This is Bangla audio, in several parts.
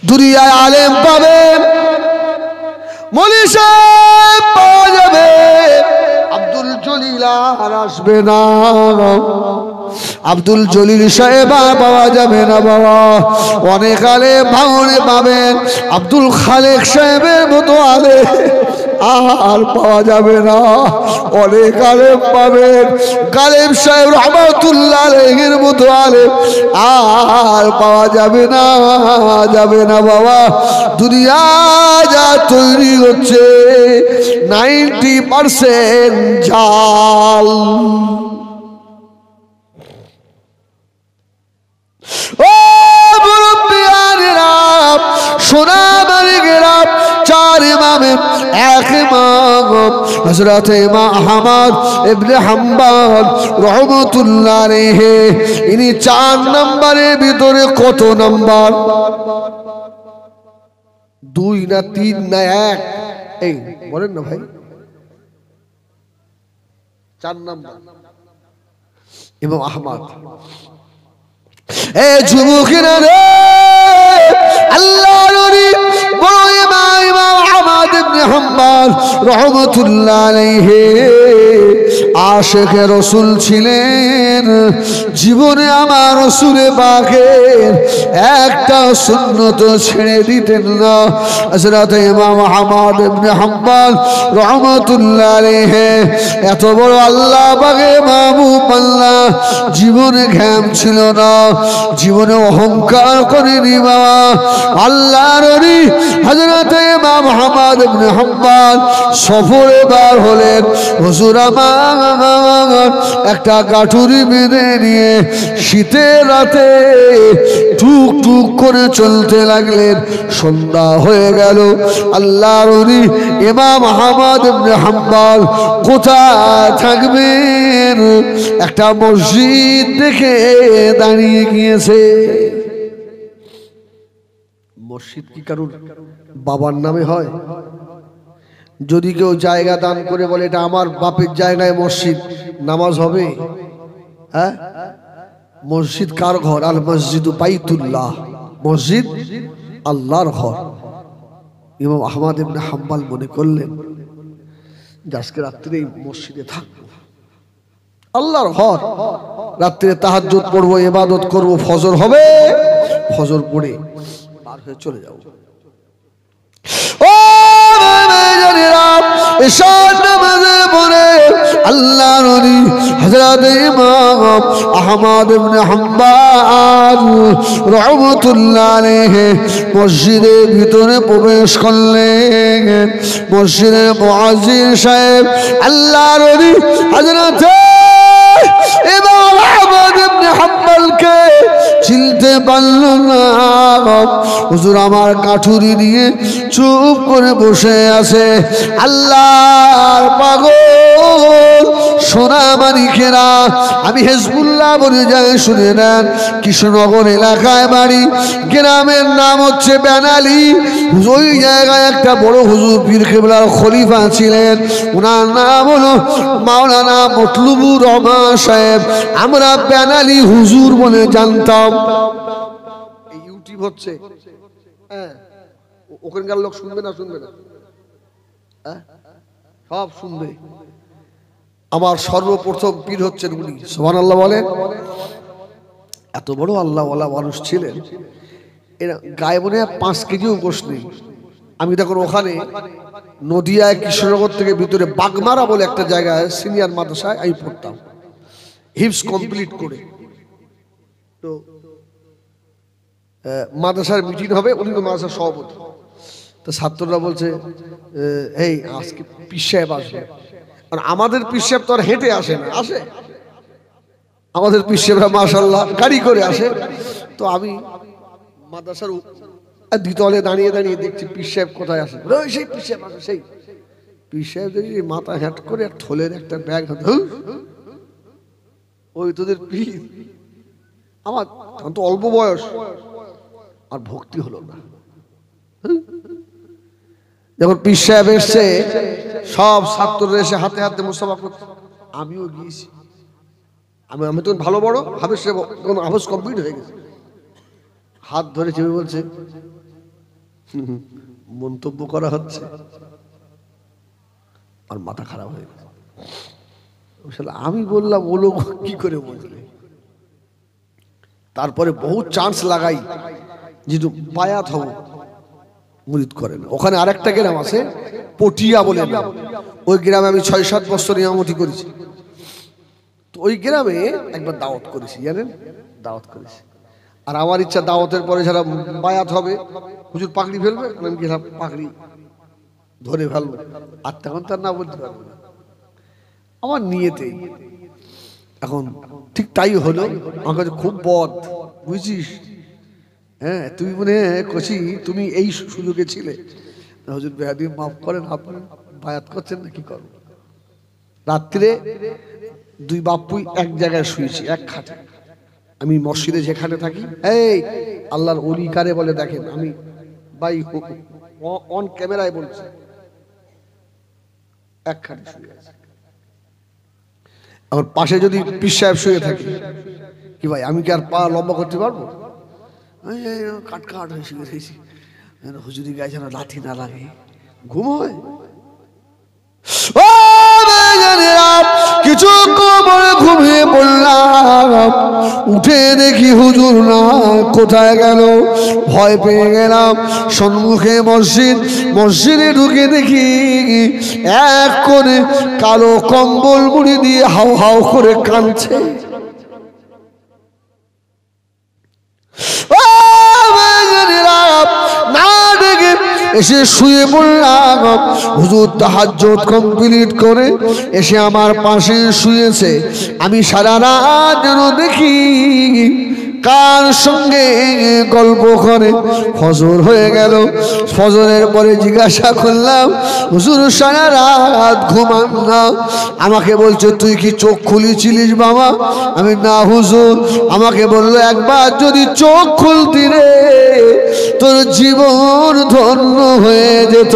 দুনিয়ায় আলেম পাবেন, মৌলভী সাহেব পাওয়া যাবে, আব্দুল জলিল আর আসবে না। আব্দুল জলিল সাহেব আর পাওয়া যাবে না বাবা। অনেক আলেম ভাঙনে পাবেন, আব্দুল খালেক সাহেবের মতো আলেম আর পাওয়া যাবে না। অনেক আলেম পাবেন, গালেব সাহেব রহমাতুল্লাহ আলাইহির মতো আলেম আর পাওয়া যাবে না, যাবে না বাবা। দুনিয়া যা তৈরি হচ্ছে 90% জাল। ও মুরব্বিয়ানেরা, সোনামানিকেরা, চার ইমামের এক ইমাম হযরত ইমাম আহমদ ইবনে হাম্বল রাহমাতুল্লাহ আলাইহি, ইনি 4 নম্বরের ভিতরে কত নম্বর? 2 না 3 না 1? এই বলেন না ভাই। 4 নম্বর ইমাম আহমদ। এ যুবকেরা রে, আল্লাহর নবী বড় ইমাম আহমদ ইবনে হাম্বল রাহমাতুল্লাহ আলাইহি আশিকে রাসূল ছিলেন। জীবনে আমার রাসূলে পাকের একটা সুন্নত ছেড়ে দিতেন না। হযরত ইমাম আহমদ ইবনে হাম্বল রাহমাতুল্লাহ আলাইহি এত বড় আল্লাহ পাকের মাহবুব আল্লাহ, জীবনে ঘাম ছিল না, জীবনে অহংকার করেনি বাবা। আল্লাহর নবী হযরত ইমাম আহমদ ইবনে হাম্বল সফরে বার হলেন। হুজুর আমার একটা কাঠুরি বেঁধে নিয়ে শীতের রাতে টুক টুক করে চলতে লাগলেন। সন্ধ্যা হয়ে গেল। আল্লাহর নবী ইমাম আহমদ ইবনে হাম্বল কোথায় থাকবেন? একটা মসজিদ দেখে দাঁড়িয়ে গিয়েছে। মসজিদ কি কারণ বাবার নামে হয়? যদি কেউ জায়গা দান করে বলে এটা আমার বাপের জায়গায় মসজিদ, নামাজ হবে? হ্যাঁ, মসজিদ কার ঘর? আল মসজিদু বাইতুল্লাহ, মসজিদ আল্লাহর ঘর। ইমাম আহমদ ইবনে হাম্বল মনে করলেন যে আজকে রাত্রে এই মসজিদে থাকবো, আল্লাহর ঘর, রাত্রে তাহাজ্জুদ পড়বো, ইবাদত করব, ফজর হবে, ফজর পড়ে বার হয়ে চলে যাব। ও ঈশার নামাজে পড়ে আল্লাহর নবী হযরত ইমাম আহমদ ইবনে হাম্বল রাহমাতুল্লাহ আলাইহি মসজিদের ভিতরে প্রবেশ করলেন। মসজিদের মুয়াজ্জিন সাহেব আল্লাহর নবী হযরত ইমাম আহমদ ইবনে হাম্বলকে চিনতে পারল না। হুজুর আমার কাঠুরি নিয়ে চুপ করে বসে আছে। আল্লাহর পাগল সোনামানিকেরা, আমি হেজবুল্লাহ বলে যাই, শুনে নেন। কৃষ্ণনগর এলাকায় বাড়ি, গ্রামের নাম হচ্ছে বেনালি। ওই জায়গায় একটা বড় হুজুর পীর কেবলার খলিফা ছিলেন, ওনার নাম হলো মাওলানা মতলুবুর রহমান সাহেব। আমরা বেনালি হুজুর বলে জানতাম। এই ইউটিউব হচ্ছে, হ্যাঁ, ওখানকার লোক শুনবে না? শুনবে না? সব শুনবে। আমার সর্বপ্রথম পীর হচ্ছেন উনি, সুবহানাল্লাহ বলেন। এত বড় আল্লাহওয়ালা মানুষ ছিলেন। এরা গায়ে মনে 5 কেজিও গোশ নেই। আমি তখন ওখানে নদিয়ায় কৃষ্ণনগর থেকে ভিতরে বাগমারা বলে একটা জায়গায় সিনিয়র মাদ্রাসায় আমি পড়তাম, হিফজ কমপ্লিট করে। তো মাদ্রাসার মিটিং হবে, উনি তো মাদ্রাসার সভাপতি। তো ছাত্ররা বলছে এই আজকে পীর সাহেব আসবে। আর আমাদের পীর সাহেব তো আর হেঁটে আসে না, আসে আমাদের পীর সাহেবরা মাশাআল্লাহ গাড়ি করে আসে। তো আমি মাদ্রাসার দ্বিতলে দাঁড়িয়ে দাঁড়িয়ে দেখছি পীর সাহেব কোথায় আসে। সেই পীর সাহেব আসে, সেই পীর সাহেব দেখি মাথা হ্যাট করে থলের একটা ব্যাগ হাতে, ওই তোদের পীর। আমার তো অল্প বয়স, আর ভক্তি হলো না। যখন পীর সাহেব এসছে, সব ছাত্ররা এসে হাতে হাতে মুসাফা করতে, আমিও গিয়েছি। আমি তখন ভালো বড় হাফেজ সাহেব, তখন হাফেজ কমপ্লিট হয়ে গেছে। হাত ধরে চেপে বলছে, মন্তব্য করা হচ্ছে, আর মাথা খারাপ হয়ে গেছে। আমি বললাম ও লোক কি করে বুঝলে? তারপরে বহু চান্স লাগাই যেহেতু বায়াত হব, মুরিদ করে না। ওখানে আরেকটা গ্রাম আছে পটিয়া বলে নাম, ওই গ্রামে আমি ৬-৭ বছর ইমামতি করেছি। তো ওই গ্রামে একবার দাওয়াত করেছি, জানেন, দাওয়াত করেছি। আর আমার ইচ্ছা দাওয়াতের পরে যারা বায়াত হবে, হুজুর পাকড়ি ফেলবে, আমি গেলাম পাকড়ি ধরে ফেলবো, আর তখন তার না বলতে পারবো না আমার নিয়েতেই। এখন ঠিক তাই হলো। আমার কাছে খুব বদ, বুঝছিস? হ্যাঁ, তুই মনে কছি তুমি এই সুযোগে ছিলে। হুজুর বেহাদি মাফ করেন, আপনি বায়াত করছেন না, কি করবো? রাত্রে দুই বাপুই এক জায়গায় শুয়েছি, এক খাটে। আমি মসজিদে যেখানে থাকি, এই আল্লাহর ওলি কারে বলে দেখেন, আমি বাই অন ক্যামেরায় বলছি, এক খাটে শুয়ে আছে। আমার পাশে যদি পীর সাহেব শুয়ে থাকে, কি ভাই আমি কি আর পা লম্বা করতে পারবো? কাট কাট হয়ে শুয়ে রয়েছি, হুজুরি গায়ে যেন লাথি না লাগে, ঘুম হয়। কিছু পরে ঘুমিয়ে পড়লাম, উঠে দেখি হুজুর না, কোথায় গেল? ভয় পেয়ে গেলাম। সম্মুখে মসজিদ, মসজিদে ঢুকে দেখি এক করে কালো কম্বল মুড়ি দিয়ে হাউ হাউ করে কাঁদছে। এসে শুয়ে পড়লাম। হুজুর তাহাজ্জুদ কমপ্লিট করে এসে আমার পাশে শুয়েছে। আমি সারা রাত যেন দেখি কার সঙ্গে গল্প করে। ফজর হয়ে গেল, ফজরের পরে জিজ্ঞাসা করলাম, হুজুর সারা রাত ঘুমান না? আমাকে বলছে তুই কি চোখ খুলেছিলিস বাবা? আমি না হুজুর। আমাকে বললো একবার যদি চোখ খুলতি রে, তোর জীবন ধন্য হয়ে যেত।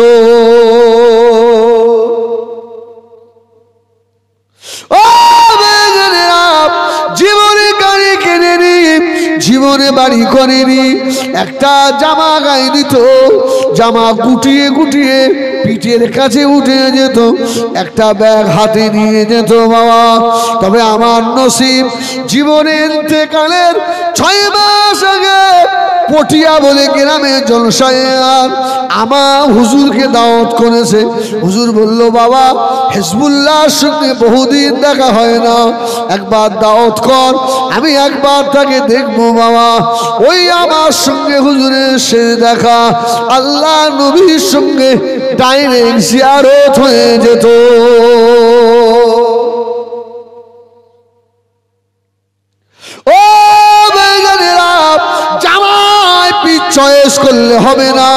জীবনে গাড়ি কেনেনি, জীবনে বাড়ি করেনি, একটা জামা গায়ে দিত, জামা গুটিয়ে গুটিয়ে পিঠের কাছে উঠে যেত, একটা ব্যাগ হাতে নিয়ে যেত বাবা। তবে আমার নসিব, জীবনের ইন্তেকালের 6 মাস আগে পটিয়া বলে গ্রামে জলসায় আমার হুজুরকে দাওয়াত করেছে। হুজুর বলল বাবা হিজবুল্লাহর সঙ্গে বহুদিন দেখা হয় না, একবার দাওয়াত কর, আমি একবার তাকে দেখবো বাবা। ওই আমার সঙ্গে হুজুরের শেষ দেখা, আল্লাহ নবীর সঙ্গে ডাইরেক্ট জিয়ারত হয়ে যেত। ও জামায় পীর চয়েস করলে হবে না,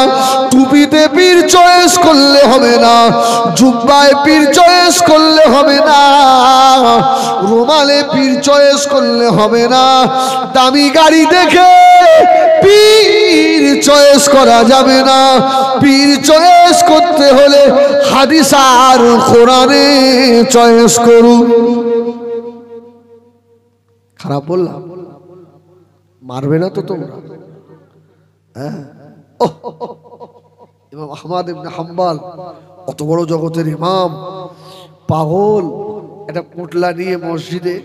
টুপিতে পীর চয়েস করলে হবে না, জুব্বায় পীর চয়েস করলে হবে না, রুমালে পীর চয়েস করলে হবে না, দামি গাড়ি দেখে পীর চয়েস করা যাবে না। পীর চয়েস করতে হলে হাদিস আর কোরআনে চয়েস করুন। খারাপ বললাম? মারবে না তো তোমরা? হ্যাঁ, ইমাম আহমদ ইবনে হাম্বল অত বড় জগতের ইমাম, পাগল, একটা পোটলা নিয়ে মসজিদে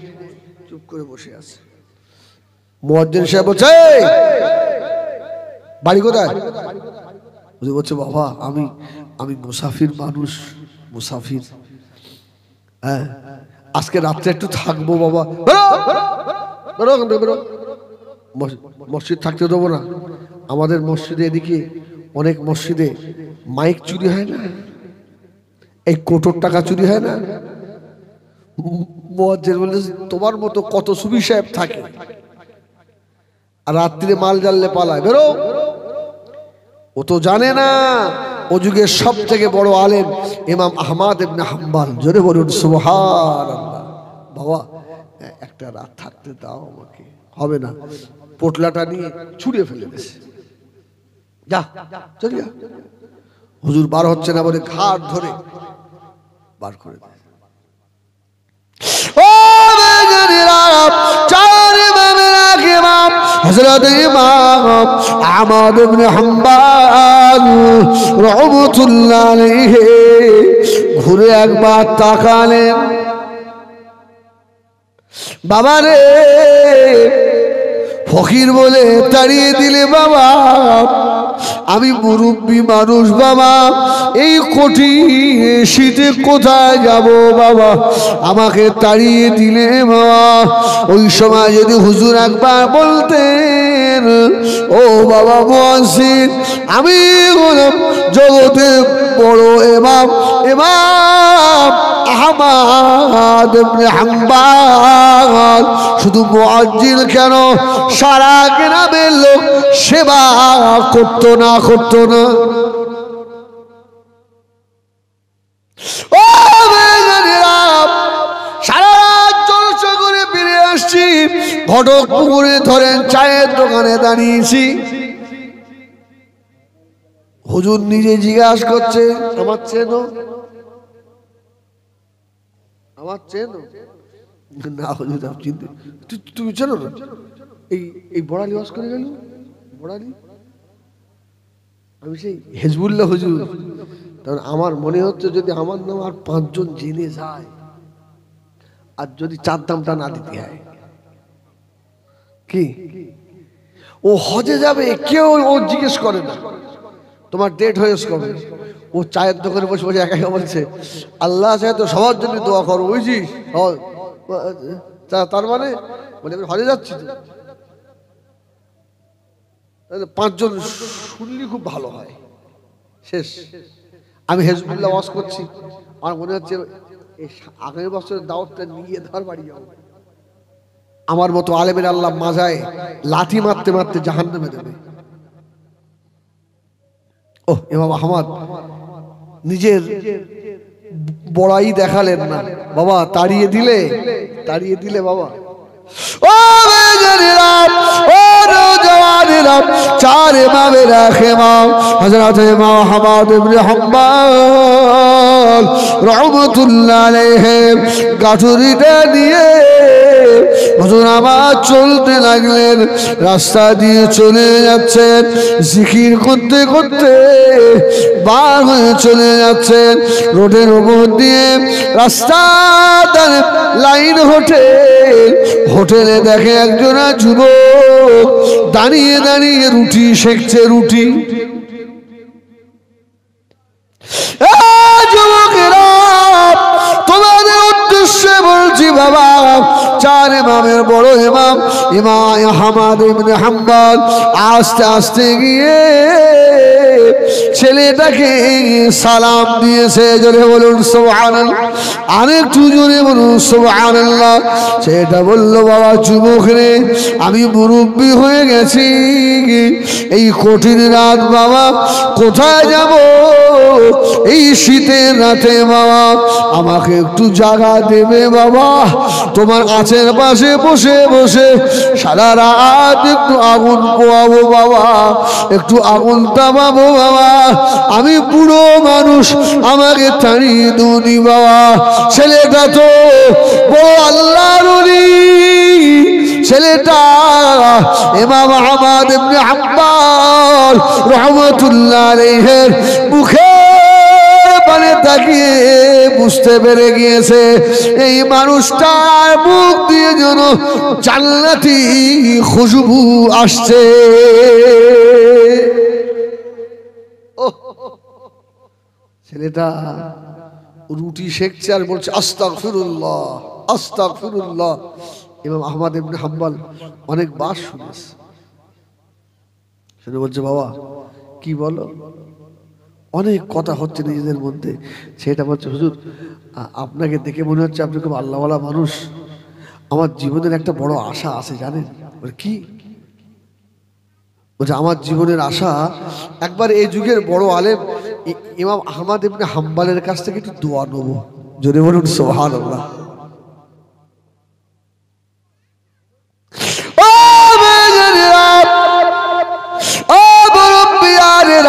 চুপ করে বসে আছে। মুয়াজ্জিন সাহেব বলছে বাড়ি কোথায়? বলছে বাবা আমি মুসাফির মানুষ, মুসাফির। হ্যাঁ, আজকে রাত্রে একটু থাকবো বাবা। মসজিদ থাকতে দেবো না। আমাদের মসজিদে এদিকে অনেক মসজিদে মাইক চুরি হয় না, এই কোটোর টাকা চুরি হয় না। মুয়াজ্জিন বললে তোমার মতো কত সুফি সাহেব থাকে আর রাত্রিরে মাল জানলে পালায়, বেরো। ও তো জানে না ও যুগের সব থেকে বড় আলেম ইমাম আহমদ ইবনে হাম্বল। জোরে বলুন সুবহানাল্লাহ। বাবা একটা রাত থাকতে দাও আমাকে। হবে না, পোটলাটা নিয়ে ছুঁড়ে ফেলে দিয়েছে, যা চল যা। হুজুর বার হচ্ছে না বলে ঘাট ধরে বার করে দেয়। হযরত ইমাম আহমদ ইবনে হাম্বল রাহমাতুল্লাহ আলাইহি ঘুরে একবার তাকালেন, বাবারে ফকির বলে তাড়িয়ে দিলে বাবা, আমি মুরব্বী মানুষ বাবা, এই কঠিন শীতে কোথায় যাব বাবা, আমাকে তাড়িয়ে দিলে বাবা। ওই সময় যদি হুজুর একবার বলতেন, ও বাবা মুয়াজ্জিন, আমি হলাম জগতের বড় ইমাম আহমদ ইবনে হাম্বল, শুধু মুয়াজ্জিন কেন, সারা গ্রামের লোক সেবা করতো না ও সারা রাত জলসা করে ফিরে আসছি, ঘটক পুকুরে ধরেন চায়ের দোকানে দাঁড়িয়েছি, হুজুর নিজে জিজ্ঞাসা করছে, আমার চেনো না হুজুর চিনতে, তুমি চেনো না, এই বড়ালি ওয়াজ করে গেল, বড়ালি, আমি সেই হেজবুল্লাহ হুজুর। তখন আমার মনে হচ্ছে যদি আমার নাম আর 5 জন জেনে যায়, আর যদি চার দামটা না দিতে হয়, কি ও হজে যাবে, কেউ ও জিজ্ঞেস করে না তোমার ডেট হয়েছে কবে, ও চায়ের দোকানে বসে বসে একা একা বলছে, আল্লাহ চাহে তো সবার জন্য দোয়া করো, বুঝছিস, তার মানে হজে যাচ্ছি তো 5 জন শুনলে খুব ভালো হয়। শেষ, আমি হেজবুল্লাহ ওয়াজ করছি, আমার মনে হচ্ছে আগামী বছরের দাওয়াতটা নিয়ে ধর বাড়ি যাবো, আমার মতো আলেমের আল্লাহ মাজায় লাথি মারতে মারতে জাহান্নামে দেবে। ও ইমাম আহমদ নিজের বড়াই দেখালেন না বাবা, তাড়িয়ে দিলে বাবা। ও চার ইমামের এক ইমাম হযরত ইমাম আহমদ ইবনে হাম্বল রাহমাতুল্লাহ আলাইহি গাঠুরিটা নিয়ে হুজুর আমার চলতে লাগলেন, রাস্তা দিয়ে চলে যাচ্ছেন, জিকির করতে করতে বার হয়ে চলে যাচ্ছেন, রোডের উপর দিয়ে রাস্তা লাইন হোটেলে দেখে একজন যুবক দাঁড়িয়ে দাঁড়িয়ে রুটি সেকছে, রুটি। যুবকেরা তোমাদের উদ্দেশ্যে বলছি বাবা, চার ইমামের বড় ইমাম আহমদ ইবনে হাম্বল আস্তে আস্তে গিয়ে ছেলেটাকে সালাম দিয়েছে, জোরে বলুন সুবহানাল্লাহ, আরেকটু জোরে বলুন সুবহানাল্লাহ। সেটা বলল, বাবা যুবক রে, আমি মুরব্বী হয়ে গেছি, এই কঠিন রাত বাবা কোথায় যাব, এই শীতের রাতে বাবা আমাকে একটু জায়গা দেবে বাবা, তোমার গাছের পাশে বসে বসে সারা রাত একটু আগুন পোয়াবো বাবা, একটু আগুন তামাবো বাবা, আমি বুড়ো মানুষ, আমাকে তাড়িয়ে দুনি বাবা। ছেলেটা তো বড় আল্লাহর ওলি, ছেলেটা ইমাম আহমদ ইবনে হাম্বল রাহমাতুল্লাহ আলাইহির মুখে মানে তাকিয়ে বুঝতে পেরে গিয়েছে এই মানুষটার মুখ দিয়ে যেন জান্নাতি খুশবু আসছে। ছেলেটা রুটি সেকছে আর বলছে আস্তাগফিরুল্লাহ আস্তাগফিরুল্লাহ। ইমাম আহমদ ইবনে হাম্বল অনেকবার শুনেছে, শুনে বলছে, বাবা কি বলো, অনেক কথা হচ্ছে নিজেদের মধ্যে। সেটা বলছে, হুজুর আপনাকে দেখে মনে হচ্ছে আপনি খুব আল্লাহওয়ালা মানুষ, আমার জীবনের একটা বড় আশা আছে জানেন। কি বলছে, আমার জীবনের আশা একবার এই যুগের বড় আলেম ইমাম আহমদ ইবনে হাম্বলের কাছ থেকে একটু দোয়া নেবো, জোরে বলুন সুবহানাল্লাহ।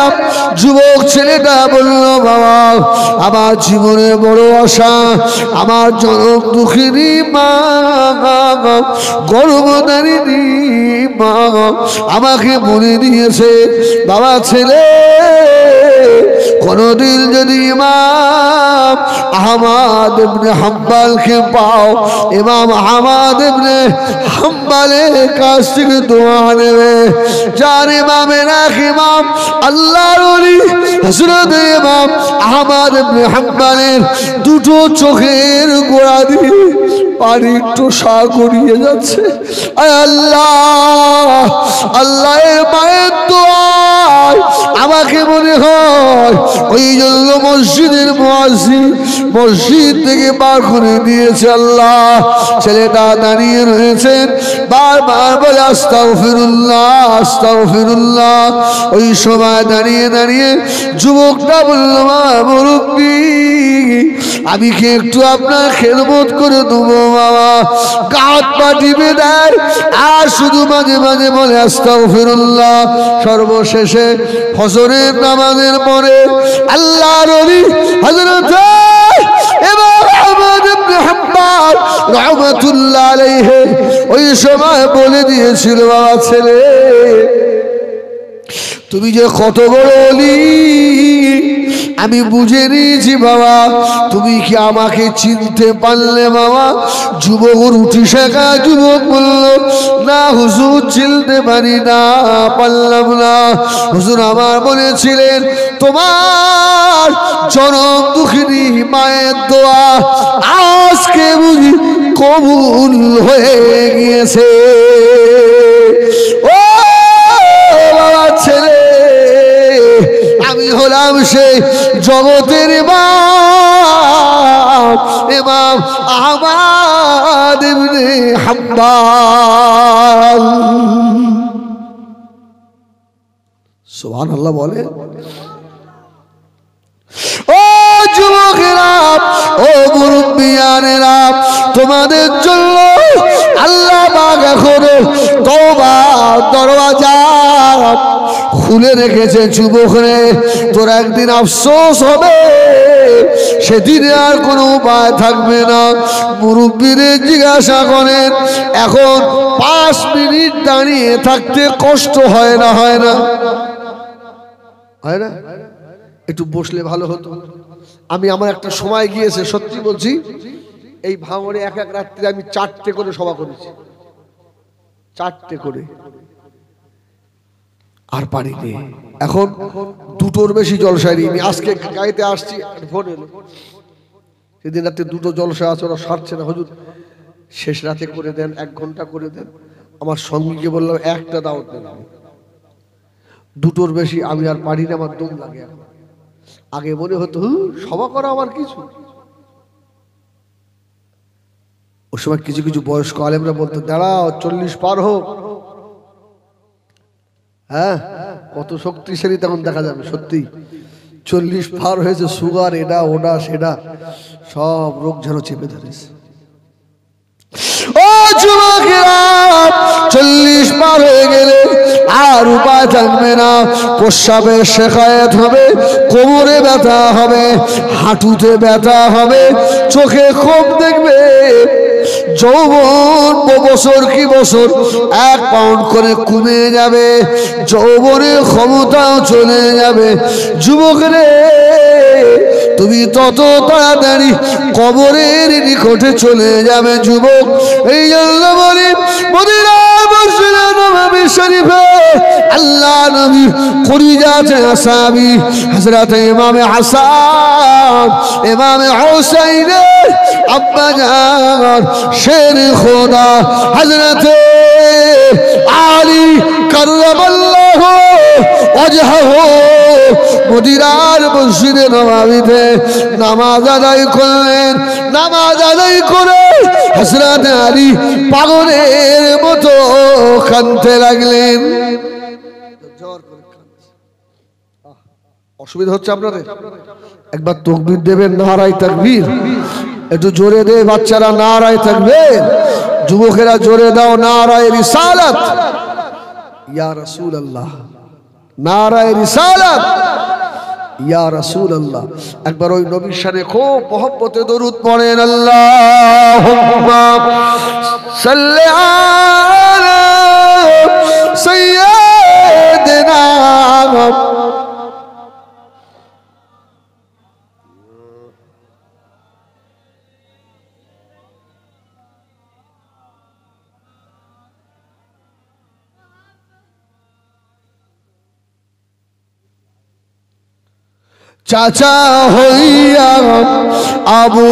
ভাইরা, যুবক ছেলেটা বলল, বাবা আমার জীবনের বড় আশা, আমার জনক দুঃখিনী মা, গর্ভধারিণী মা আমাকে বলে দিয়েছে, বাবা ছেলে কোনদিন যদি ইমাম আহমদ ইবনে হাম্বলকে পাও, ইমাম আহমদ ইবনে হাম্বলের কাছ থেকে দোয়া নেবে। যার ইমামের এক ইমাম আল্লাহর ওলি হযরত ইমাম আহমদ ইবনে হাম্বলের দুটো চোখের গোড়া দিয়ে পানি টোসা গড়িয়ে যাচ্ছে। আয় আল্লাহ, আল্লাহর মায়ের দোয়ায় আমাকে মনে হয় ওই জন্য মসজিদের মুয়াজ্জিন মসজিদ থেকে বার করে দিয়েছে। আল্লাহ, ছেলেটা দাঁড়িয়ে রয়েছেন, বারবার বলে আস্তাগফিরুল্লাহ আস্তাগফিরুল্লাহ। ওই সময় দাঁড়িয়ে দাঁড়িয়ে যুবকটা বলল, মা মুরব্বি আমি কি একটু আপনার খেদমত করে দেবো বাবা? গাত পা টিপে দেয় আর শুধু মাঝে মাঝে বলে আস্তাগফিরুল্লাহ। সর্বশেষে ফজরের নামাজের পরে আল্লাহর ওলি হযরত ইমাম আহমদ ইবনে হাম্বল রাহমাতুল্লাহ আলাইহি ওই সময় বলে দিয়েছিল, বাবা ছেলে তুমি যে কত বড় ওলি আমি বুঝে নিয়েছি বাবা, তুমি কি আমাকে চিনতে পারলে বাবা? যুবক উঠি শেখা যুবক বলল, না হুজুর চিনতে পারি না, পারলাম না। হুজুর আমার বলেছিলেন তোমার জনম দুঃখিনী মায়ের দোয়া আজকে বুঝি কবুল হয়ে গিয়েছে। ও বাবা ছেলে, আমি হলাম সেই জগতের ইমাম, ইমাম আহমদ ইবনে হাম্বল। সুবহানাল্লাহ বলে। ও যুবকেরা, ও মুরব্বিয়ানেরা, তোমাদের জন্য আল্লাহ পাক এখনো তওবার দরওয়াজা খুলে রেখেছে। যুবক রে, তোর একদিন আফসোস হবে, সেদিন আর কোনো উপায় থাকবে না। মুরব্বিদের জিজ্ঞাসা করেন, এখন 5 মিনিট দাঁড়িয়ে থাকতে কষ্ট হয় না? হয় না? হয় না? একটু বসলে ভালো হতো। আমি আমার একটা সময় গিয়েছে, সত্যি বলছি, এই ভাঙড়ে এক এক রাত্রে আমি 4টে করে সভা করেছি, 4টে করে, আর পারি নেই। এখন 2টোর বেশি জলসায় নিই। আজকে গাড়িতে আসছি, ফোন এলো, সেদিন রাতে 2টো জলসা আছে, ওরা সারছে না, হুজুর শেষ রাতে করে দেন, 1 ঘন্টা করে দেন। আমার সঙ্গীকে বললাম একটা দাওয়াত দেন, 2টোর বেশি আমি আর পারি না, আমার দম লাগে। আগে মনে হতো সভা করা আমার কিছু, ওই সময় কিছু কিছু বয়স্ক আলেমরা বলতো দাঁড়াও 40 পার হোক। হ্যাঁ, কত শক্তিশালী তখন দেখা যাবে। সত্যি 40 পার হয়েছে, সুগার এটা ওটা সেটা সব রোগ যেন চেপে ধরেছে। ও যুবকেরা, 40 পার হয়ে গেলে আর উপায় থাকবে না। প্রস্রাবের শেখায়ত হবে, কোমরে ব্যথা হবে, হাঁটুতে ব্যথা হবে, চোখে কম দেখবে। যৌবন বছর কি বছর 1 পাউন্ড করে কমে যাবে, যৌবনের ক্ষমতাও চলে যাবে। যুবক রে, তুমি তত তাড়াতাড়ি কবরের নিকটে চলে যাবে। যুবক, এই জন্য বলি মদিনা মসজিদে নববী শরীফে আল্লাহ নবী কলিজাতে আসহাবী হযরত ইমামে হাসান ইমামে হুসাইনের আব্বা জান শের খোদা হযরত আলী কাররামাল্লাহু ওয়াজহাহু মদিনার মসজিদে নববীতে নামাজ আদায় করলেন। নামাজ আদায় করে হযরত আলী পাগলের মতো কাঁদতে লাগলেন। অসুবিধা হচ্ছে আপনাদের? একবার তাকবীর দেবেন, নারায়ে তাকবীর। একটু জোরে দে বাচ্চারা, নারায়ে তাকবীর। যুবকেরা জোরে দাও নারায়ে রিসালাত। ইয়া রাসূলুল্লাহ, নারায়ে রিসালাত ইয়া রাসূলুল্লাহ। একবার ওই নবীর শানে খুব মহব্বতে দরুদ পড়েন, আল্লাহুম্মা সাল্লি আলা সাইয়্যিদিনা চাচা হইয়া আবু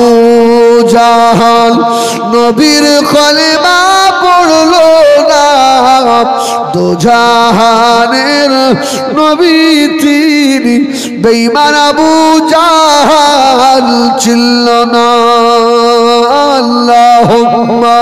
জাহাল নবীর কলেমা পড়লো না, দোজাহানের নবী তিনি বেঈমান আবু জাহাল ছিল না। আল্লাহুম্মা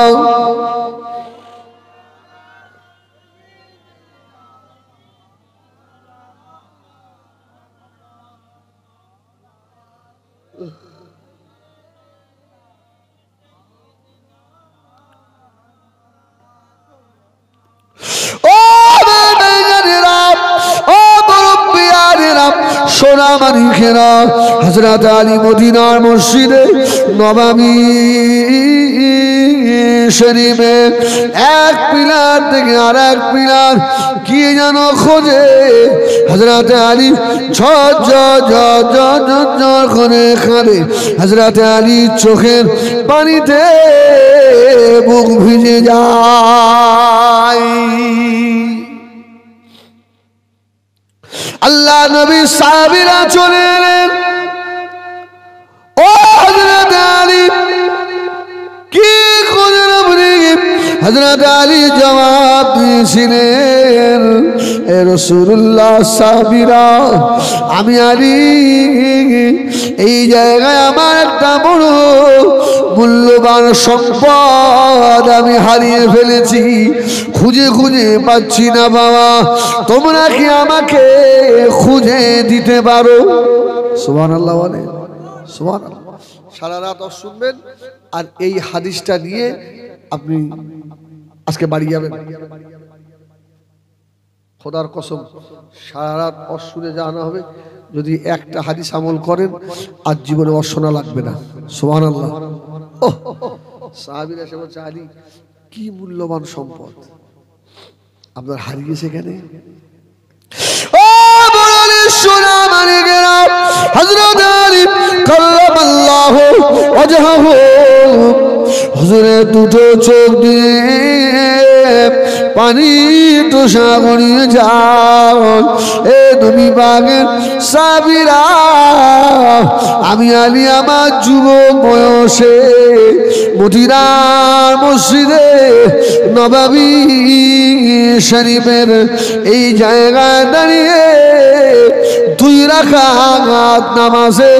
সোনা মানিকেরা, হযরত আলী মদিনার মসজিদে নববী শরীফে এক পিলার থেকে আর এক পিলার কি যেন খোঁজে। হযরত আলী ঝরঝর করে কাঁদে। হযরত আলী চোখের পানিতে বুক ভিজে যায়। আল্লাহ নবী সাহাবীরা চলে এলেন, ও হযরত আলী কি খোঁজেন আপনি? হযরত আলী জবাব দিয়েছিলেন, এ রাসূলুল্লাহ সাহাবীরা, আমি আলী এই জায়গায় আমার একটা বড় মূল্যবান সম্পদ আমি হারিয়ে ফেলেছি, খুঁজে খুঁজে পাচ্ছি না বাবা, তোমরা কি আমাকে খুঁজে দিতে পারো? সুবহানাল্লাহ বলে, সুবহানাল্লাহ। সারা রাত শুনবেন আর এই হাদিসটা নিয়ে আপনি আজকে বাড়ি যাবেন। খোদার কসম সারা রাত শুনে জানা হবে। যদি একটা হাদিস আমল করেন আর জীবনে অশোনা লাগবে না। সুবহানাল্লাহ। সাহাবীরা এসে বলছে, আলী কি মূল্যবান সম্পদ আপনার হারিয়েছে কেন? সোনা মানিকেরা, হযরত আলী কাল্লামাল্লাহু ওয়াজহাহু হুজুরের দুটো চোখ দিয়ে পানি তোষা গড়িয়ে যাও। এ নবী পাকের সাহাবীরা, আমি আলী আমার যুবক বয়সে মদিনার মসজিদে নববী শরীফের এই জায়গায় দাঁড়িয়ে 2 রাকাত নামাজে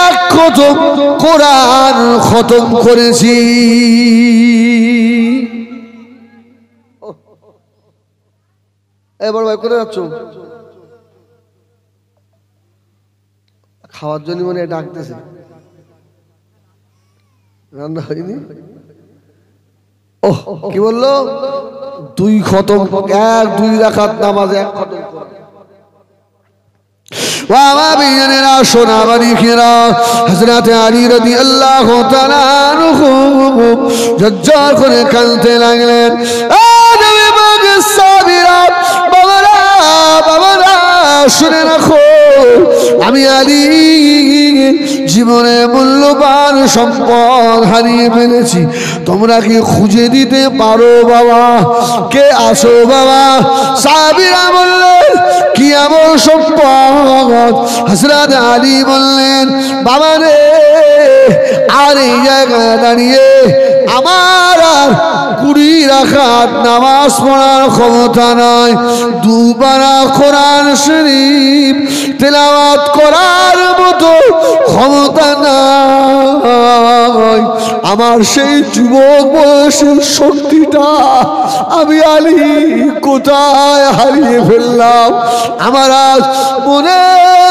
1 খতম কোরআন খতম করেছি। এবার ভাই করে যাচ্ছ খাওয়ার জন্য মনে ডাকতেছে, রান্না হয়নি। কি বললো? 2 খতম, 2 রাকাত নামাজে 1 খতম। সোনা মানিকেরা, হযরত আলী রাদিয়াল্লাহু তাআলা আনহু ঝরঝর করে কাঁদতে লাগলেন। বাবারা শুনে রাখো, আমি আলী জীবনে মূল্যবান সম্পদ হারিয়ে ফেলেছি, তোমরা কি খুঁজে দিতে পারো বাবা? কে আসো বাবা? সাহাবীরা বললেন, কি এমন সম্পদ? হযরত আলী বললেন, বাবা রে, আর এই জায়গায় দাঁড়িয়ে আমার আর 20 রাকাত নামাজ পড়ার ক্ষমতা নাই, 2 পারা কোরআন শরীফ তেলাওয়াত করার মতো ক্ষমতা নাই। আমার সেই যুবক বয়সের শক্তিটা আমি আলী কোথায় হারিয়ে ফেললাম? আমার আজ মনে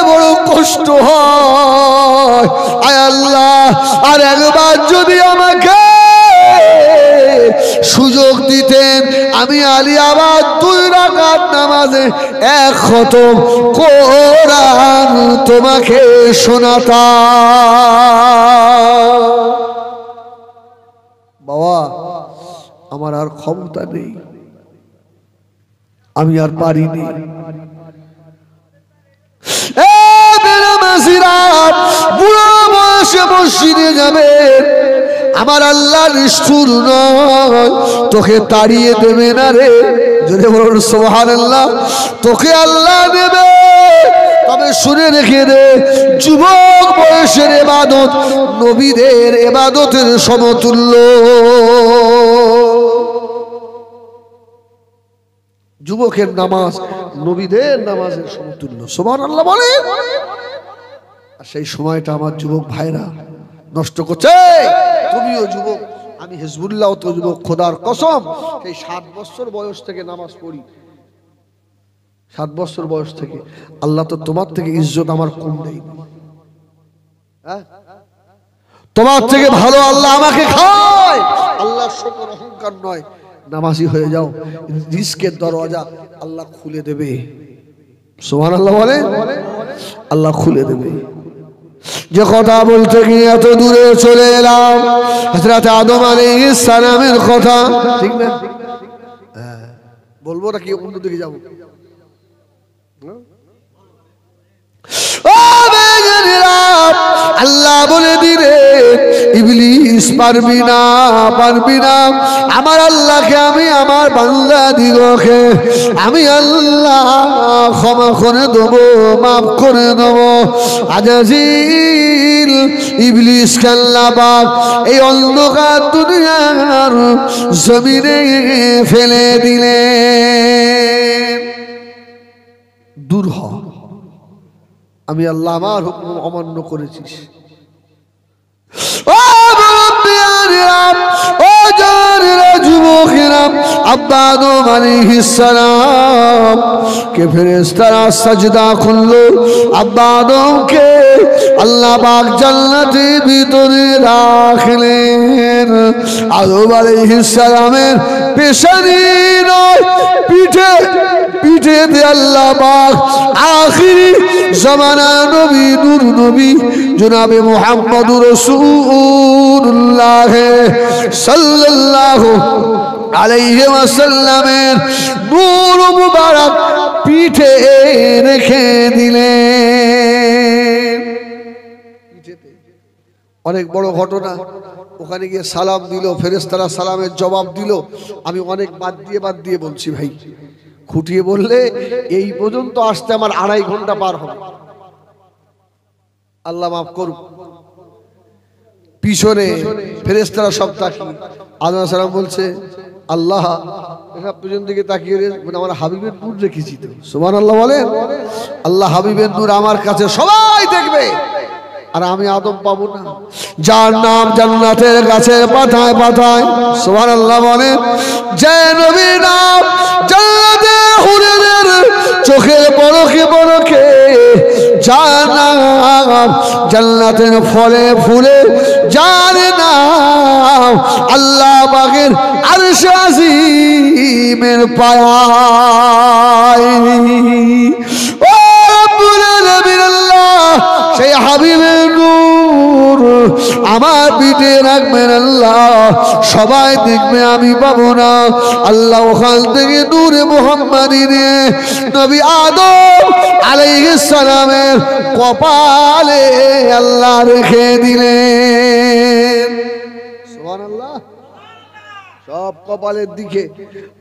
বড় কষ্ট হয়। আয় আল্লাহ, আর একবার যদি আমাকে সুযোগ দিতেন আমি আলী আবার 2 রাকাত নামাজে 1 খতম কোরআন তোমাকে শোনাতাম। বাবা আমার আর ক্ষমতা নেই, আমি আর পারিনি। বুড়ো বয়সে মসজিদে যাবে, আমার আল্লাহ নিষ্ঠুর নয়, তোকে তাড়িয়ে দেবে না রে। যদি বলুন সুবহানাল্লাহ, তোকে আল্লাহ দেবে। তবে শুনে রেখে দে, যুবক বয়সের ইবাদত নবীদের ইবাদতের সমতুল্য। যুবকের নামাজ নবীদের নামাজের সমতুল্য। সুবহানাল্লাহ বলে। আর সেই সময়টা আমার যুবক ভাইরা নষ্ট করছে। তুমিও যুবক, আমি হিজবুল্লাহ তো যুবক, খোদার কসম সেই 7 বছর বয়স থেকে নামাজ পড়ি। 7 বছর বয়স থেকে। আল্লাহ তো তোমার থেকে ইজ্জত আমার কম দেয়নি, হ্যাঁ? তোমার থেকে ভালো আল্লাহ আমাকে খায়। আল্লাহর শুকর অহংকার নয়, নামাজি হয়ে যাও, রিজকের দরওয়াজা আল্লাহ খুলে দেবে। সুবহানাল্লাহ বলে, আল্লাহ খুলে দেবে। যে কথা বলতে গিয়ে এত দূরে চলে এলাম, হযরত আদম আলাইহিস সালামের কথা, ঠিক না? হ্যাঁ, বলবো নাকি অন্যদিকে যাবো? আল্লাহ বলে দিলে ইবলিস পারবি না, পারবি না। আমার আল্লাহকে আমি আমার বান্দা দিগকে আমি আল্লাহ ক্ষমা করে দেবো, মাফ করে দেবো। আজাজিল ইবলিস আল্লাহ পাক এই অন্ধকার দুনিয়ার জমিনে ফেলে দিলেন। দূর হ, আমি আল্লাহ আমার হুকুম অমান্য করেছিস। ও মুরব্বিয়ানেরা, ও জানেরা, যুবকেরা, আব্বা আদম আলাইহিস সালাম কে ফেরেশতারা সাজদা করলো। আব্বা আদমকে আল্লাহ পাক জান্নাতের ভিতরে রাখলেন। আদম আলাইহিস সালামের পেশানি নয়, পিঠে পিঠেতে আল্লাহ পাক আখিরি জামানা নবী নূর নবী জনাবে মুহাম্মদুর রাসূলুল্লাহ সাল্লাল্লাহু আলাইহি ওয়াসাল্লামের নূর মুবারক পিঠে রেখে দিলেন। অনেক বড় ঘটনা। ওখানে গিয়ে সালাম দিল, ফেরেশতারা সালামের জবাব দিল। আমি অনেক বাদ দিয়ে বলছি ভাই, খুঁটিয়ে বললে এই পর্যন্ত আসতে আমার 2.5 ঘন্টা পার হবে। আল্লাহ মাফ করুক। পিছনে ফেরেশতারা সব তাকিয়ে, আদম আলাইহিস সালাম বলছে আল্লাহ এসব পিছন দিকে তাকিয়ে আমার হাবিবের নূর রেখেছি তো। সুবহানাল্লাহ বলেন। আল্লাহ হাবিবের নূর আমার কাছে সবাই দেখবে, আর আমি আদম পাবো না, যার নাম জান্নাতের গাছের পাতায় পাতায়। সুবহানাল্লাহ বলেন। যে নবীর নাম জান্নাতে হুরের চোখের পলকে পলকে, যার নাম জান্নাতের ফলে ফুলে, যার নাম আল্লাহ পাকের আরশ আজিমের পায়ায়। ও রব্বুল আলামিন আল্লাহ সেই হাবিবের নূর আমার পিঠে রাখবেন আল্লাহ, সবাই দেখবে আমি পাবো না। আল্লাহ ওখান থেকে নূরে মুহাম্মাদি নিয়ে নবী আদম আলাইহিস সালামের কপালে আল্লাহ রেখে দিলেন। সুবহানাল্লাহ। সব কপালের দিকে।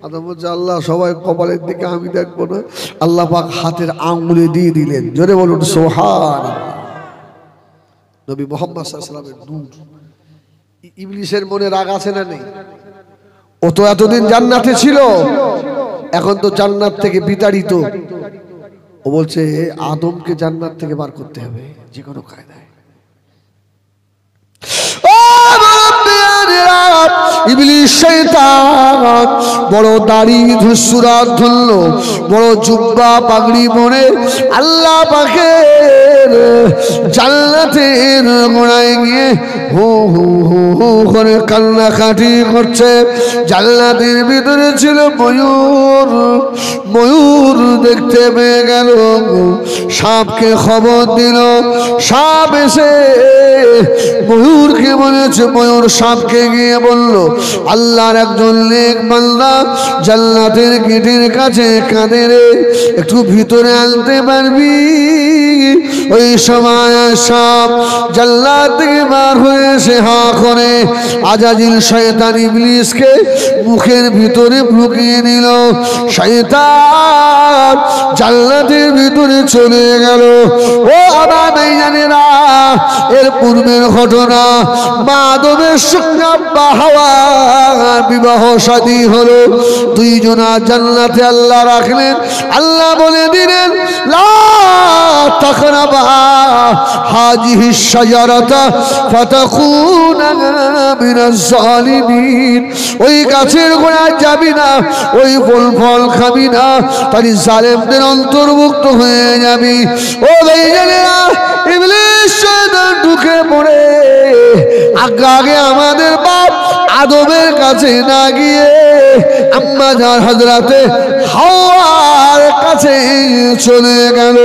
আদম বলছে আল্লাহ সবাই কপালের দিকে, আমি দেখবো না। আল্লাহ পাক হাতের আঙ্গুলে দিয়ে দিলেন। জোরে বলুন সুবহানাল্লাহ। নবী মুহাম্মদ সাল্লাল্লাহু আলাইহি ওয়াসাল্লামের নূর। ইবলিসের মনে রাগ আছে না নেই? ও তো এতদিন জান্নাতে ছিল, এখন তো জান্নাত থেকে বিতাড়িত। ও বলছে আদমকে জান্নাত থেকে বার করতে হবে যে কোনো কায়দায়। ও মুরব্বিয়ানেরা, ইবলিস শয়তান বড় দাড়ি ধুসুরাত ধরল, বড় জুব্বা পাগড়ি পরে আল্লাহ পাকের জান্নাতের গোড়ায় গিয়ে হু হু হু হু করে কান্নাকাটি করছে। জান্নাতের ভিতরে ছিল ময়ূর, ময়ূর দেখতে পেয়ে গেল, সাপকে খবর দিল, সাপ এসে ময়ূরকে বলেছে, ময়ূর সাপকে গিয়ে বলল আল্লাহর একজন নেক বান্দা জান্নাতের গেটের কাছে কাঁদে রে, একটু ভিতরে আনতে পারবি? ওই সময় সাপ জান্নাত থেকে বার হয়ে এসে হা করে আজাজিল শয়তান ইবলিসকে মুখের ভিতরে ঢুকিয়ে নিল। শয়তান জান্নাতের ভিতরে চলে গেল। ও আমার ভাইজানেরা, এর পূর্বের ঘটনা, মা আদমের সঙ্গে আব্বা হাওয়ার বিবাহ শাদী হলো, দুইজনা জান্নাতে আল্লাহ রাখলেন। আল্লাহ বলে দিলেন লা তাকরাবা হাযিহি শাজারাতা ফাতাকুনা মিনাজ জালিমিন। ওই গাছের গোড়ায় যাবি না, ওই ফল খাবি না, তাই জালেমদের অন্তর্ভুক্ত হয়ে যাবি। ও ভাইজানেরা, ইবলিস শয়তান ঢুকে পড়ে আগে আমাদের বাপ আদমের কাছে না গিয়ে আম্মা জান হযরতে হাওয়ার কাছে চলে গেল।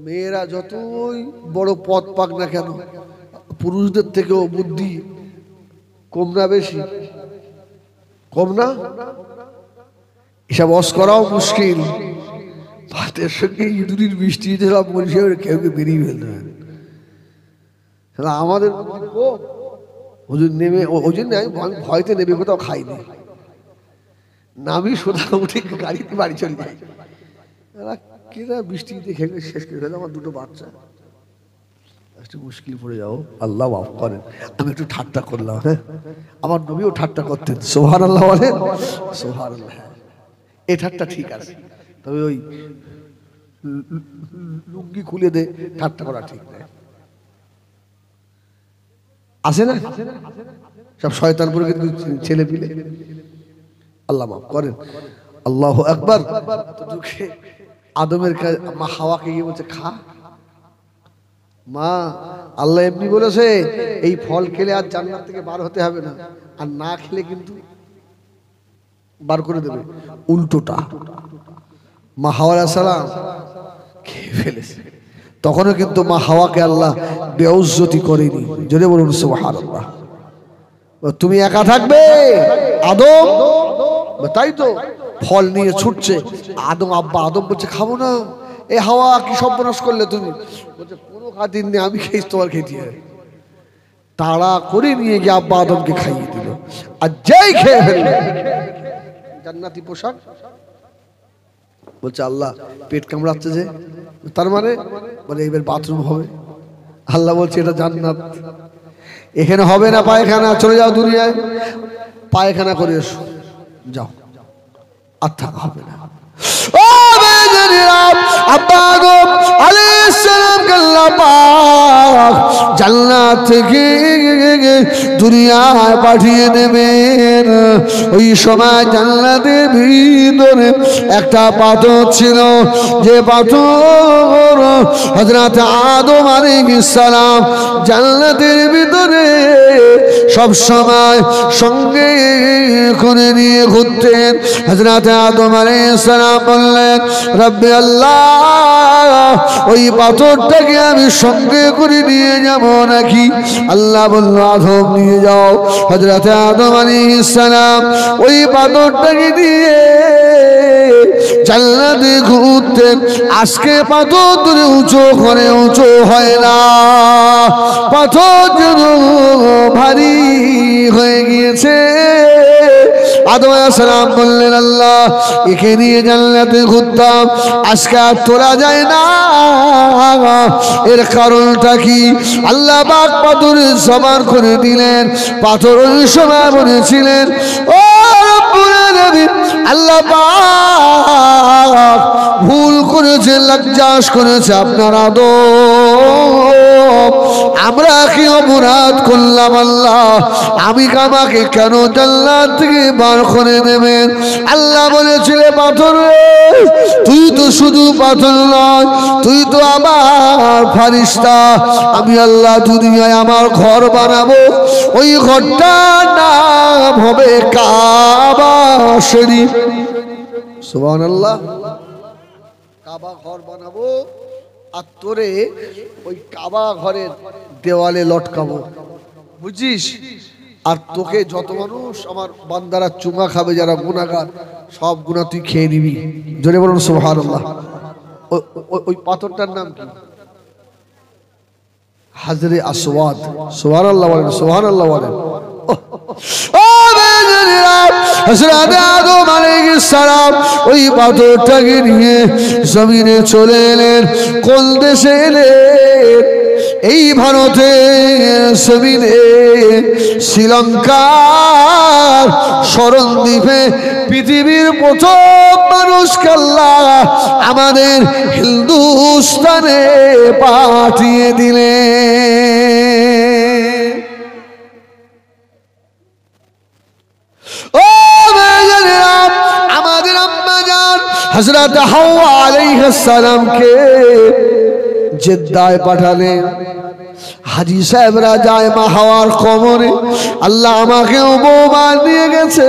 মেয়েরা যতই বড় পদ পাক না কেন, পুরুষদের থেকেও বুদ্ধি কম না বেশি? কম না? এসব অস করাও মুশকিল। ভাতের সঙ্গে ইঁদুরির বৃষ্টি দিলাম বলছে কেউ কেউ বেরিয়ে ফেলতে হয়। আমাদের হুজুর নেমে, ওই জন্য আমি ভয়তে নেমে কোথাও খাইনি, নামি সোজা উঠে গাড়িতে বাড়ি চলে যাই। কেনা বৃষ্টি দেখে শেষ করে ফেলে আমার দুটো বাচ্চা, একটু মুশকিল পড়ে যাও, আল্লাহ মাফ করেন। আমি একটু ঠাট্টা করলাম। হ্যাঁ, আমার নবীও ঠাট্টা করতেন, সুবহানাল্লাহ বলেন, সুবহানাল্লাহ। এই ঠাট্টা ঠিক আছে, তবে ওই লুঙ্গি খুলে দে ঠাট্টা করা ঠিক নয়। আছে না সব শয়তান প্রকৃতির ছেলে পিলে, আল্লাহ মাফ করেন। আল্লাহু আকবার। আদমের মা হাওয়াকে গিয়ে বলছে খা। মা, আল্লাহ এমনি বলেছে এই ফল খেলে আর জান্নাত থেকে বার হতে হবে না, আর না খেলে কিন্তু বার করে দেবে। উল্টোটা মা হাওয়া আলাইহিস সালাম খেয়ে ফেলেছে। তখনও কিন্তু মা হাওয়াকে আল্লাহ বেউজ্জতি করেনি। জোরে বলুন সুবহানাল্লাহ। তুমি একা থাকবে আদম, তাই তো ফল নিয়ে ছুটছে। আদম আব্বা আদম বলছে খাবো না। এ হাওয়া কি সর্বনাশ করলে তুমি? বলছে কোনো খাদিন নেই, আমি খেয়েছি তোমার খেতে। তাড়া করে নিয়ে গিয়ে আব্বা আদমকে খাইয়ে দিল, আর যেই খেয়ে ফেলল জান্নাতি পোশাক। বলছে আল্লাহ পেট কামড়াচ্ছে যে, তার মানে বলে এবার বাথরুম হবে। আল্লাহ বলছে এটা জান্নাত, এখানে হবে না পায়খানা, চলে যাও দুনিয়ায় পায়খানা করে এসো, যাও, আর থাকা হবে না। ও বেজরিরা, আব্বা আদম আলাইহিস সালামকে আল্লাহ পাক জান্নাত থেকে দুনিয়ায় পাঠিয়ে দেবেন। ওই সময় জান্নাতের ভিতরে একটা পাথর ছিল, যে পাথর হযরত আদম আলাইহিস সালাম জান্নাতের ভিতরে সব সময় সঙ্গে করে নিয়ে ঘুরতেন। হযরত আদম আলাইহিস সালাম বললেন রব্বি আল্লাহ, ওই পাথরটাকে আমি সঙ্গে করে নিয়ে যাব নাকি? আল্লাহ বলল আদম নিয়ে যাও। হযরত আদম আলাইহিস সালাম ওই পাথরটাকে দিয়ে জান্নাতে ঘুরতেন। আজকে পাথর ধরে উঁচু করে উঁচু হয় না, পাথর যেন ভারী হয়ে গিয়েছে। আদম আলাইহিস সালাম বললেন আল্লাহ, একে নিয়ে জান্নাতে ঘুরতাম, আজকে আর তোলা যায় না। এর কারণটা কি? আল্লাহ পাক পাথরের সমান করে দিলেন। পাথর ওই সময় বলেছিলেন ও রব্বুল আলামিন, আল্লাহ পাক ভুল করেছে, লজ্জাস করেছে আপনার আদম। আমরা কি অপরাধ করলাম আল্লাহ, আমি আমাকে কেন জান্নাত থেকে বার করে দেবেন? আল্লাহ বলেছিলেন পাথর রে, তুই তো শুধু পাথর নয়, তুই তো আমার ফারিস্তা। আমি আল্লাহ দুনিয়ায় আমার ঘর বানাবো, ওই ঘরটার নাম হবে কাবা শরীফ। সুবহানাল্লাহ। কাবা ঘর বানাবো আর তোরে ওই কাবা ঘরের দেওয়ালে লটকাবো, বুঝছিস? আর তোকে যত মানুষ আমার বান্দারা চুমা খাবে, যারা গুনাহগার, সব গুনাহ তুই খেয়ে নিবি। জোরে বলুন সুবহানাল্লাহ। ওই পাথরটার নাম কি? হাজরে আসওয়াদ। সুবহানাল্লাহ বলেন, সুবহানাল্লাহ বলেন। হযরত আদম আলাইহিস সালাম ওই পাথরটাকে নিয়ে জমিনে চলে এলেন। কোন দেশে এলেন? এই ভারতে জমিনে শ্রীলঙ্কার শরণদ্বীপে পৃথিবীর প্রথম মানুষকে আল্লাহ আমাদের হিন্দুস্তানে পাঠিয়ে দিলেন। আমাদের আম্মা জান হযরত হাওয়া আলাইহিস সালামকে জেদ্দায় পাঠালেন। হাজী সাহেবরা যায় মা হাওয়ার কবরে। আল্লাহ আমাকেও বৌমা দিয়ে গেছে।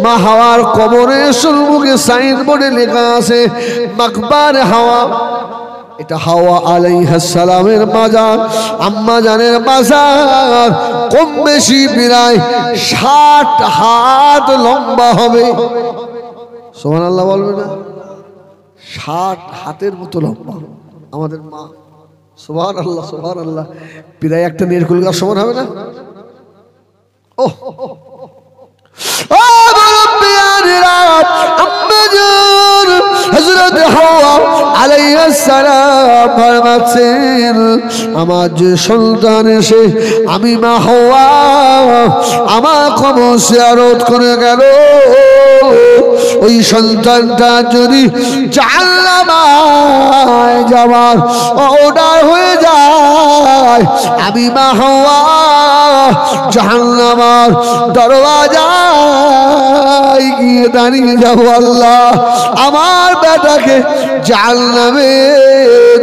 মা হাওয়ার কবরে সম্মুখে সাইনবোর্ডে লেখা আছে মাকবার হাওয়া। এটা হাওয়া আলাইহিস সালামের মাজার, আম্মা জানের মাজার। কম বেশি প্রায় 60 হাত লম্বা হবে। সুবহানাল্লাহ বলবে না? 60 হাতের মতো লম্বা আমাদের মা। সুবহানাল্লাহ, সুবহানাল্লাহ। প্রায় একটা নেরকুল গাছ সমান হবে না? ওহ হযরত হাওয়া আলাইহিস সালাম ফরমাচ্ছেন, আমার যে সন্তান এসে আমি মা হাওয়া আমার কবর জিয়ারত করে গেল, ওই সন্তানটা যদি জাহান্নামে যাওয়ার অর্ডার হয়ে যায়, আমি মা হাওয়া জাহান্নামের দরওয়াজায় গিয়ে দাঁড়িয়ে যাব। আল্লাহ আমার বেটাকে জাহান্নামে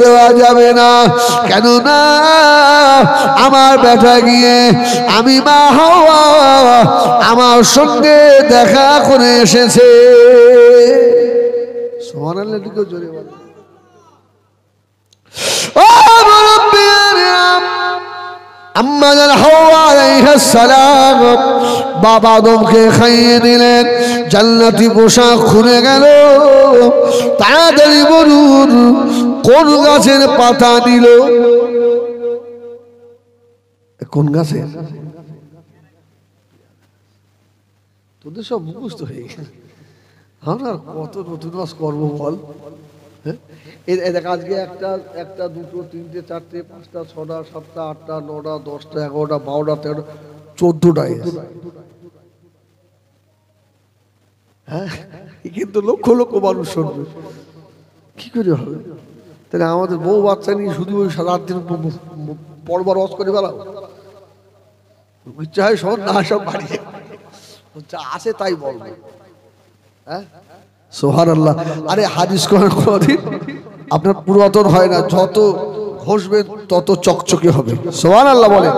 দেওয়া যাবে না, কেননা আমার বেটা গিয়ে আমি মা হাওয়া আমার সঙ্গে দেখা করে এসেছে। সুবহানাল্লাহ। ঠিক জোরে বল। ও মুরব্বিয়ান, আম্মা জান হাওয়া আলাইহিস সালাম বাবা আদমকে খাইয়ে দিলেন। জান্নাতি পোশাক খুলে গেল। তাড়াতাড়ি বলুন কোন গাছের পাতা দিল? কোন গাছে? তোদের সব মুখস্থ হয়ে গেছে। আমরা কত নতুন কাজ করবো বল? আজকে একটা দুটো তিনটে চারটে পাঁচটা ছটা সাতটা আটটা নটা 10টা 11টা 12টা 13টা 14টা। হ্যাঁ, কিন্তু লক্ষ লক্ষ মানুষ শুনবে, কি করে হবে? তাহলে আমাদের বউ বাচ্চা নিয়ে শুধু ওই রাত দিন পরবার রস করে বেড়াও। ইচ্ছা হয় শোন না, সব বাড়িয়ে যা আসে তাই বলবে। হ্যাঁ, সুবহানাল্লাহ। আরে হাদিস কোনদিন আপনার পুরাতন হয় না, যত ঘষবেন তত চকচকে হবে। সুবহানাল্লাহ বলে,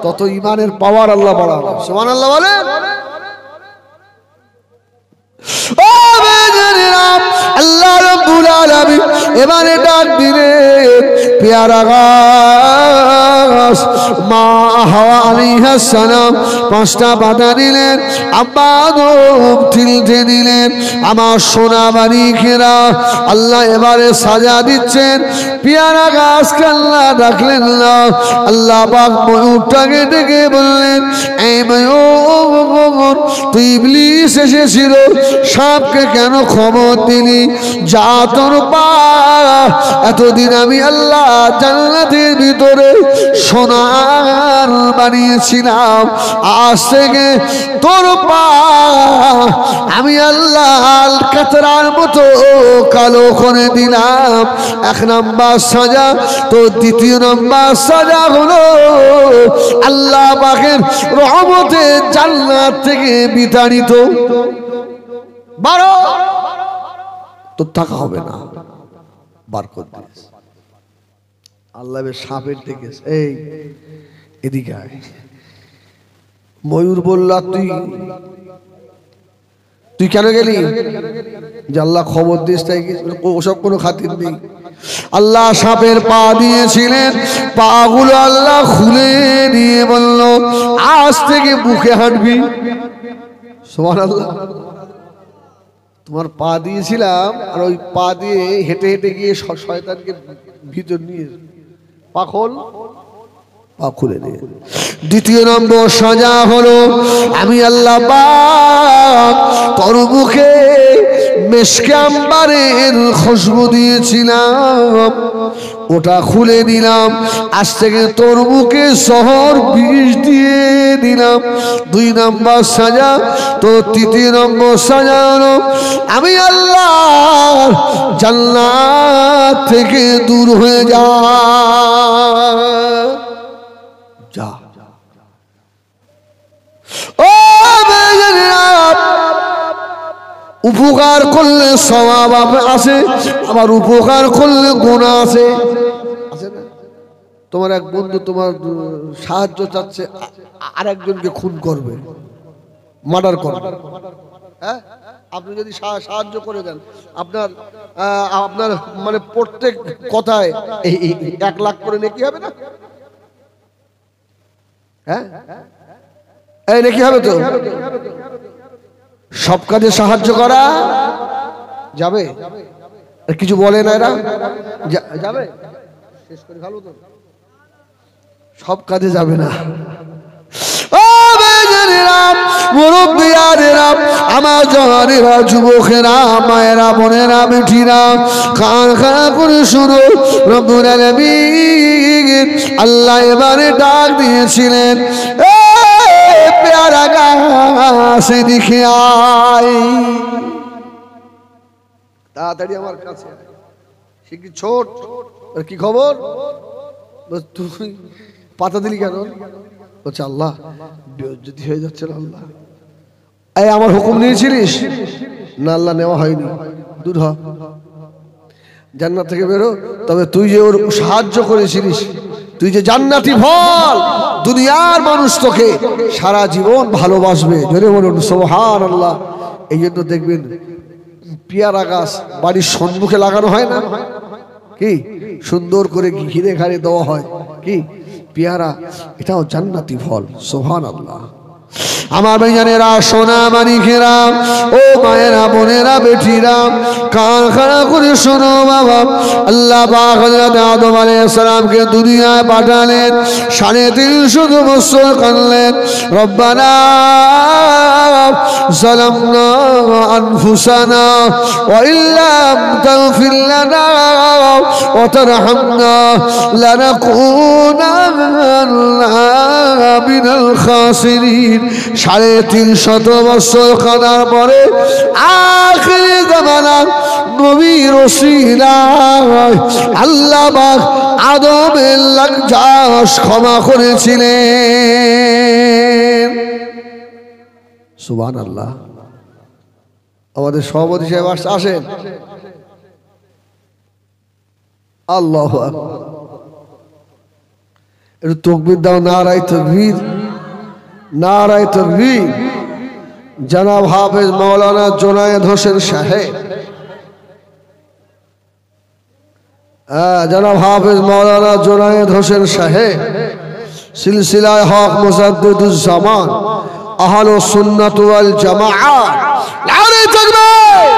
তত ইমানের পাওয়ার আল্লাহ বাড়াবে। সুবহানাল্লাহ বলে। আল্লাহ রাব্বুল আলামিন এবারে ডাক দিলেন পেয়ারা গাছ মা হাওয়া আলাইহিস সালাম 5টা পাতা দিলেন। আব্বা আদম তিলতে দিলেন। আমার সোনা বাড়িখেরা আল্লাহ এবারে সাজা দিচ্ছেন। পেয়ারা গাছকে আল্লাহ ডাকলেন না, আল্লাহ পাক ময়ূরটাকে ডেকে বললেন, এই ময়ূর তো ইবলিস এসেছিল, সাপকে কেন খবর দিলি? যা তোর পা, এতদিন আমি আল্লাহ জান্নাতের ভিতরে সোনার বানিয়েছিলাম, আজ থেকে তোর পা আমি আল্লাহ কাতরার মতো কালো করে দিলাম। এক নাম্বার সাজা। তো দ্বিতীয় নাম্বার সাজা হলো আল্লাহ পাকের রহমতে জান্নাত থেকে বিতাড়িত। 12 তো টাকা হবে না, বার করে দিয়েছে আল্লাহ। সাপের থেকে এই এদিকে আয়। ময়ূর বললা তুই কেন গেলি? যে আল্লাহ খবর দিস তাই, ওসব কোনো খাতির নেই। আল্লাহ সাপের পা দিয়েছিলেন, পা গুলো আল্লাহ খুলে নিয়ে বলল আজ থেকে বুকে হাঁটবি। সুবহানাল্লাহ। তোমার পা দিয়েছিলাম, আর ওই পা দিয়ে হেঁটে হেঁটে গিয়ে শয়তানকে ভিতর নিয়ে পা খোল, পা খুলে দিয়ে। দ্বিতীয় নম্বর সাজা হলো আমি আল্লাহ পাক তোর মুখে মেশকে আম্বারের খুশবু দিয়েছিলাম, ওটা খুলে দিলাম। আজ থেকে তোর মুখে শহর বিষ দিয়ে দিলাম। 2 নম্বর সাজা। তো 3 নম্বর সাজা হলো আমি আল্লাহ জান্নাত থেকে দূর হয়ে যা। ও উপকার করলে সওয়াব আছে, আবার উপকার করলে গুনাহ আছে। তোমার এক বন্ধু তোমার সাহায্য চাচ্ছে, আর একজনকে খুন করবে, মার্ডার করবে। হ্যাঁ, আপনি যদি সাহায্য করে দেন, আপনার আপনার মানে প্রত্যেক কথায় 1 লাখ করে নেকি হবে না? হ্যাঁ, এই নাকি হবে তো? সব কাজে সাহায্য করা যাবে? কিছু বলে না এরা? যাবে? শেষ করে ভালো তো, সব কাজে যাবে না। আমার জওয়ানেরা, যুবকেরা, মায়েরা, বোনেরা, বেটিরা, কান খাড়া করে শুনো। রব্বুল আলামিন আল্লাহ এবারে ডাক দিয়েছিলেন, প্যারা গাছ দিকে আয়, তাড়াতাড়ি আমার কাছে। সে কি ছোট, কি খবর? তুই পাতা দিলি কেন? বলছে আল্লাহ যদি হয়ে যাচ্ছে না। আল্লাহ এই আমার হুকুম নিয়েছিলিস না? আল্লাহ নেওয়া হয়নি, দূর হ, জান্নাত থেকে বেরো। তবে তুই যে ওর সাহায্য করেছিলিস, তুই যে জান্নাতি ফল, দুনিয়ার মানুষ তোকে সারা জীবন ভালোবাসবে। জোরে বলুন সুবহানাল্লাহ। এই জন্য দেখবেন পেয়ারা গাছ বাড়ির সম্মুখে লাগানো হয় না, কি সুন্দর করে ঘিরে ঘাড়ে দেওয়া হয়, কি পেয়ারা, এটাও জান্নাতি ফল। সুবহানাল্লাহ। আমার ভাইজানেরা, সোনা মানিকেরা, ও মায়েরা, বোনেরা, বেটিরা, কান খাড়া করে শোনো বাবা। আল্লাহ পাক হযরত আদম আলাইহিস সালামকে দুনিয়ায় পাঠালেন, 350 বছর কাঁদলেন। রব্বানা যালামনা আনফুসানা ওয়া ইল্লাম তাগফির লানা ওয়া তারহামনা লানাকুনান্না মিনাল খাসিরিন। 350 বছর কাঁদার পরে আখিরি জামানা নবীর ওসিলায় আল্লাহ পাক আদমের লজ্জাস ক্ষমা করেছিলেন। সুবহানাল্লাহ। আমাদের সভাপতি সাহেব আসেন। আল্লাহু আকবার। একটু তাকবীর দাও, নারায়ে তাকবীর, নারায়ে তাকবীর। জনাব হাফেজ মাওলানা জুনায়েদ হোসেন সাহেব, জনাব হাফেজ মাওলানা জুনায়েদ হোসেন সাহেব, সিলসিলায়ে হক মুজাদ্দিদুজ জামান, আহলুস সুন্নাত ওয়াল জামাআত। নারে তাকবীর।